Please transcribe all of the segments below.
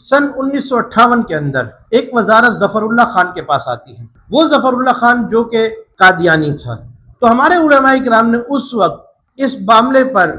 سن 1958 کے اندر ایک وزارت ظفر اللہ خان کے پاس آتی ہے، وہ ظفر اللہ خان جو کہ قادیانی تھا۔ تو ہمارے علماء کرام نے اس وقت اس معاملے پر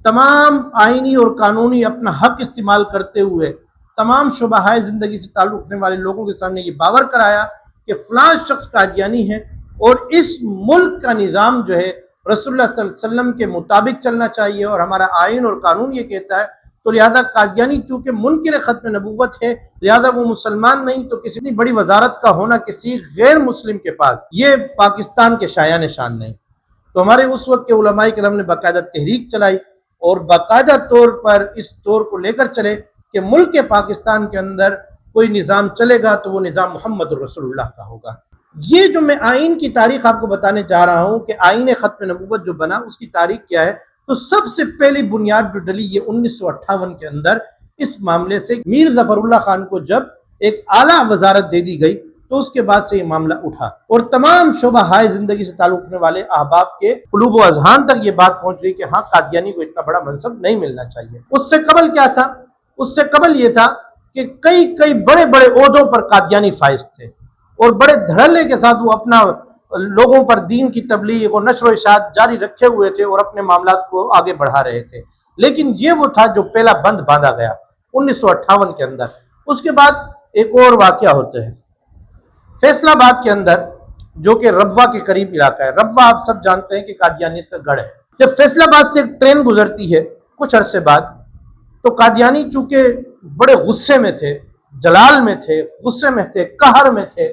تمام آئینی اور قانونی اپنا حق استعمال کرتے ہوئے تمام شعبۂ زندگی سے تعلق رکھنے والے لوگوں کے سامنے یہ باور کرایا کہ فلاں شخص قادیانی ہے اور اس ملک کا نظام جو ہے رسول اللہ صلی اللہ علیہ وسلم کے مطابق چلنا چاہیے، اور ہمارا آئین اور قانون یہ کہتا ہے، تو لہذا قادیانی چونکہ منکر ختم نبوت ہے، لہذا وہ مسلمان نہیں، تو کسی بڑی وزارت کا ہونا کسی غیر مسلم کے پاس یہ پاکستان کے شایان شان نہیں۔ تو ہمارے اس وقت کے علماء کرام نے باقاعدہ تحریک چلائی اور باقاعدہ طور پر اس طور کو لے کر چلے کہ ملک پاکستان کے اندر کوئی نظام چلے گا تو وہ نظام محمد رسول اللہ کا ہوگا۔ یہ جو میں آئین کی تاریخ آپ کو بتانے جا رہا ہوں کہ آئین ختم نبوت جو بنا اس کی تاریخ کیا ہے، تو سب سے پہلی بنیاد جو ڈلی یہ 1958 کے اندر اس معاملے سے میر ظفر اللہ خان کو جب ایک اعلیٰ وزارت دے دی گئی تو اس کے بعد سے یہ معاملہ اٹھا اور تمام شعبہ زندگی سے تعلق رکھنے والے احباب کے قلوب و اذہان تک یہ بات پہنچ گئی کہ ہاں قادیانی کو اتنا بڑا منصب نہیں ملنا چاہیے۔ اس سے قبل کیا تھا؟ اس سے قبل یہ تھا کہ کئی بڑے بڑے عہدوں پر قادیانی فائز تھے اور بڑے دھڑلے کے ساتھ وہ اپنا لوگوں پر دین کی تبلیغ اور نشر و اشاعت جاری رکھے ہوئے تھے اور اپنے معاملات کو آگے بڑھا رہے تھے، لیکن یہ وہ تھا جو پہلا بند باندھا گیا 1958 کے اندر۔ اس کے بعد ایک اور واقعہ ہوتے ہیں فیصل آباد کے اندر جو کہ ربوہ کے قریب علاقہ ہے۔ ربوہ آپ سب جانتے ہیں کہ قادیانیت کا گڑھ ہے۔ جب فیصل آباد سے ایک ٹرین گزرتی ہے کچھ عرصے بعد، تو قادیانی چونکہ بڑے غصے میں تھے، جلال میں تھے، غصے میں تھے، قہر میں تھے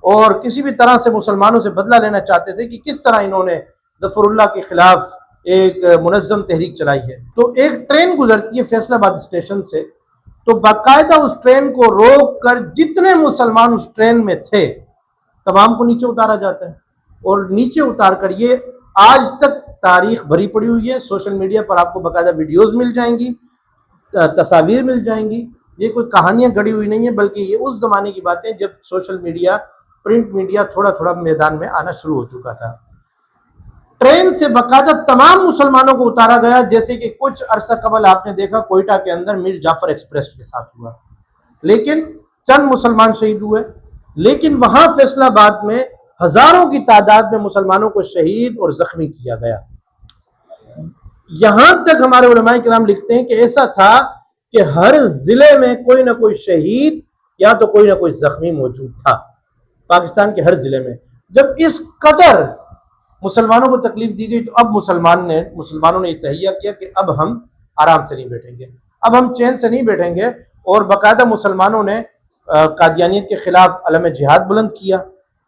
اور کسی بھی طرح سے مسلمانوں سے بدلہ لینا چاہتے تھے کہ کس طرح انہوں نے ظفر اللہ کے خلاف ایک منظم تحریک چلائی ہے۔ تو ایک ٹرین گزرتی ہے فیصل آباد اسٹیشن سے، تو باقاعدہ اس ٹرین کو روک کر جتنے مسلمان اس ٹرین میں تھے تمام کو نیچے اتارا جاتا ہے، اور نیچے اتار کر یہ آج تک تاریخ بھری پڑی ہوئی ہے۔ سوشل میڈیا پر آپ کو باقاعدہ ویڈیوز مل جائیں گی، تصاویر مل جائیں گی۔ یہ کوئی کہانیاں گڑی ہوئی نہیں ہے، بلکہ یہ اس زمانے کی باتیں جب سوشل میڈیا، پرنٹ میڈیا تھوڑا میدان میں آنا شروع ہو چکا تھا۔ ٹرین سے باقاعدہ تمام مسلمانوں کو اتارا گیا، جیسے کہ کچھ عرصہ قبل آپ نے دیکھا کوئٹہ کے اندر میر جعفر ایکسپریس کے ساتھ ہوا، لیکن چند مسلمان شہید ہوئے، لیکن وہاں فیصل آباد میں ہزاروں کی تعداد میں مسلمانوں کو شہید اور زخمی کیا گیا۔ یہاں تک ہمارے علماء کرام لکھتے ہیں کہ ایسا تھا کہ ہر ضلع میں کوئی نہ کوئی شہید یا تو کوئی نہ کوئی زخمی موجود تھا پاکستان کے ہر ضلع میں۔ جب اس قدر مسلمانوں کو تکلیف دی گئی تو اب مسلمانوں نے یہ تہیہ کیا کہ اب ہم آرام سے نہیں بیٹھیں گے، اب ہم چین سے نہیں بیٹھیں گے، اور باقاعدہ مسلمانوں نے قادیانیت کے خلاف علم جہاد بلند کیا،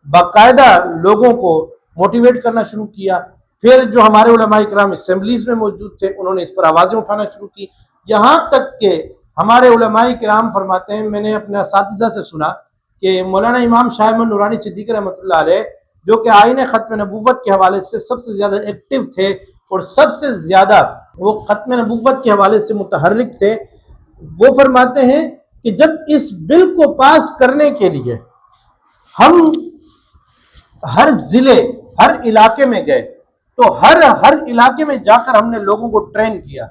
باقاعدہ لوگوں کو موٹیویٹ کرنا شروع کیا۔ پھر جو ہمارے علماء کرام اسمبلیز میں موجود تھے انہوں نے اس پر آوازیں اٹھانا شروع کی، یہاں تک کہ ہمارے علماء کرام فرماتے ہیں، میں نے اپنے اساتذہ سے سنا کہ مولانا امام شاہ احمد نورانی صدیقی رحمۃ اللہ علیہ جو کہ آئین ختم نبوت کے حوالے سے سب سے زیادہ ایکٹیو تھے اور سب سے زیادہ وہ ختم نبوت کے حوالے سے متحرک تھے، وہ فرماتے ہیں کہ جب اس بل کو پاس کرنے کے لیے ہم ہر ضلع، ہر علاقے میں گئے، تو ہر علاقے میں جا کر ہم نے لوگوں کو ٹرین کیا،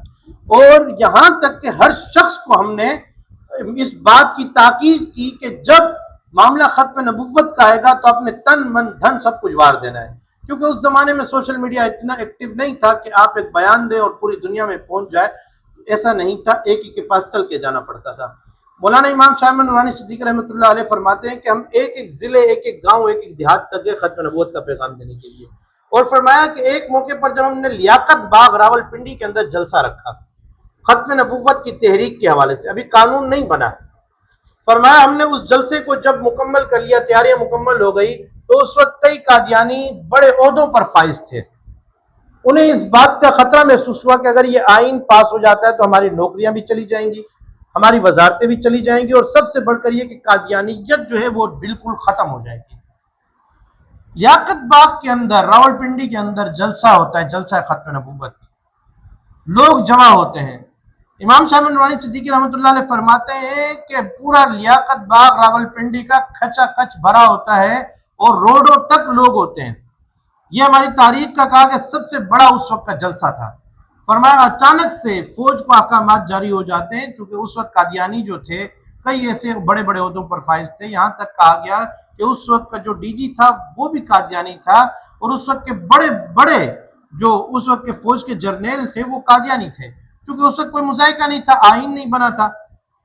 اور یہاں تک کہ ہر شخص کو ہم نے اس بات کی تاکید کی کہ جب معاملہ ختم نبوت کا آئے گا تو اپنے تن من دھن سب کچھ وار دینا ہے، کیونکہ اس زمانے میں سوشل میڈیا اتنا ایکٹیو نہیں تھا کہ آپ ایک بیان دیں اور پوری دنیا میں پہنچ جائے، ایسا نہیں تھا، ایک ہی کے پاس چل کے جانا پڑتا تھا۔ مولانا امام شاہ احمد نورانی صدیقی رحمۃ اللہ علیہ فرماتے ہیں کہ ہم ایک ضلع، ایک گاؤں، ایک دیہات تک گئے ختم نبوت کا پیغام دینے کے لیے، اور فرمایا کہ ایک موقع پر جب ہم نے لیاقت باغ راول پنڈی کے اندر جلسہ رکھا ختم نبوت کی تحریک کے حوالے سے، ابھی قانون نہیں بنا، فرمایا ہم نے اس جلسے کو جب مکمل کر لیا، تیاریاں مکمل ہو گئی، تو اس وقت کئی قادیانی بڑے عہدوں پر فائز تھے، انہیں اس بات کا خطرہ محسوس ہوا کہ اگر یہ آئین پاس ہو جاتا ہے تو ہماری نوکریاں بھی چلی جائیں گی، ہماری وزارتیں بھی چلی جائیں گی، اور سب سے بڑھ کر یہ کہ قادیانیت جو ہے وہ بالکل ختم ہو جائے گی۔ لیاقت باغ کے اندر، راول پنڈی کے اندر جلسہ ہوتا ہے، جلسہ ختم نبوت، لوگ جمع ہوتے ہیں۔ امام شاہ احمد نورانی صدیقی رحمۃ اللہ علیہ فرماتے ہیں کہ پورا لیاقت باغ راول پنڈی کا کھچا کچ بھرا ہوتا ہے اور روڈوں تک لوگ ہوتے ہیں۔ یہ ہماری تاریخ کا کہا کہ سب سے بڑا اس وقت کا جلسہ تھا۔ فرمایا اچانک سے فوج کو احکامات جاری ہو جاتے ہیں، کیونکہ اس وقت قادیانی جو تھے کئی ایسے بڑے بڑے عہدوں پر فائز تھے، یہاں تک کہا گیا کہ اس وقت کا جو ڈی جی تھا وہ بھی قادیانی تھا، اور اس وقت کے بڑے بڑے جو اس وقت کے فوج کے جرنیل تھے وہ قادیانی تھے، کیونکہ اس وقت کوئی مذائقہ نہیں تھا، آئین نہیں بنا تھا،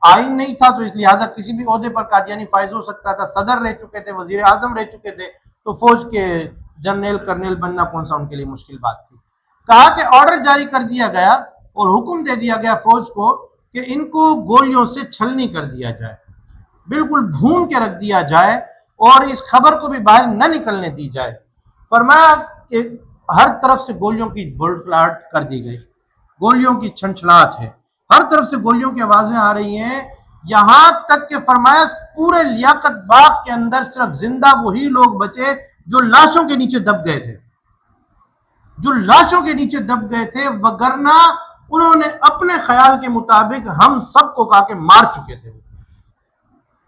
آئین نہیں تھا، تو اس لہٰذا کسی بھی عہدے پر قادیانی فائز ہو سکتا تھا، صدر رہ چکے تھے، وزیر اعظم رہ چکے تھے، تو فوج کے جنرل کرنیل بننا کون سا ان کے لیے مشکل بات تھی۔ کہا کہ آرڈر جاری کر دیا گیا اور حکم دے دیا گیا فوج کو کہ ان کو گولیوں سے چھلنی کر دیا جائے، بالکل بھون کے رکھ دیا جائے اور اس خبر کو بھی باہر نہ نکلنے دی جائے۔ فرمایا کہ ہر طرف سے گولیوں کی بلبلاہٹ کر دی گئی، گولیوں کی چھنچھلاہٹ ہے، ہر طرف سے گولیوں کی آوازیں آ رہی ہیں، یہاں تک کہ فرمایا پورے لیاقت باغ کے اندر صرف زندہ وہی لوگ بچے جو لاشوں کے نیچے دب گئے تھے، جو لاشوں کے نیچے دب گئے تھے، وگرنہ انہوں نے اپنے خیال کے مطابق ہم سب کو کہا کہ مار چکے تھے،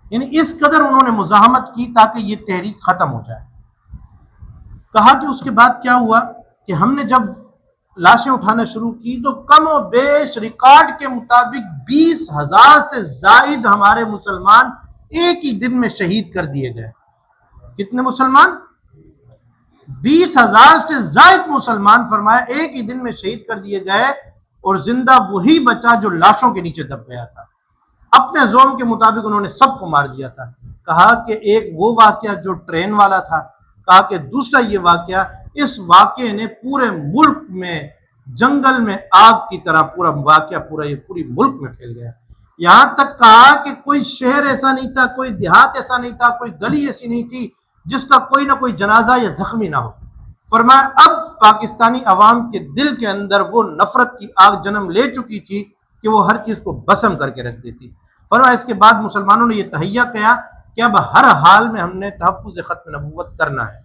یعنی اس قدر انہوں نے مزاحمت کی تاکہ یہ تحریک ختم ہو جائے۔ کہا کہ اس کے بعد کیا ہوا کہ ہم نے جب لاشیں اٹھانا شروع کی تو کم و بیش ریکارڈ کے مطابق 20,000 سے زائد ہمارے مسلمان ایک ہی دن میں شہید کر دیے گئے۔ کتنے مسلمان؟ 20,000 سے زائد مسلمان فرمایا ایک ہی دن میں شہید کر دیے گئے، اور زندہ وہی بچا جو لاشوں کے نیچے دب گیا تھا۔ اپنے زوم کے مطابق انہوں نے سب کو مار دیا تھا۔ کہا کہ ایک وہ واقعہ جو ٹرین والا تھا، کہا کہ دوسرا یہ واقعہ، اس واقعے نے پورے ملک میں جنگل میں آگ کی طرح پورا واقعہ پوری ملک میں پھیل گیا، یہاں تک کہا کہ کوئی شہر ایسا نہیں تھا، کوئی دیہات ایسا نہیں تھا، کوئی گلی ایسی نہیں تھی جس کا کوئی نہ کوئی جنازہ یا زخمی نہ ہو۔ فرمایا اب پاکستانی عوام کے دل کے اندر وہ نفرت کی آگ جنم لے چکی تھی کہ وہ ہر چیز کو بسم کر کے رکھ دیتی۔ فرمایا اس کے بعد مسلمانوں نے یہ تہیہ کیا کہ اب ہر حال میں ہم نے تحفظ ختم نبوت کرنا ہے۔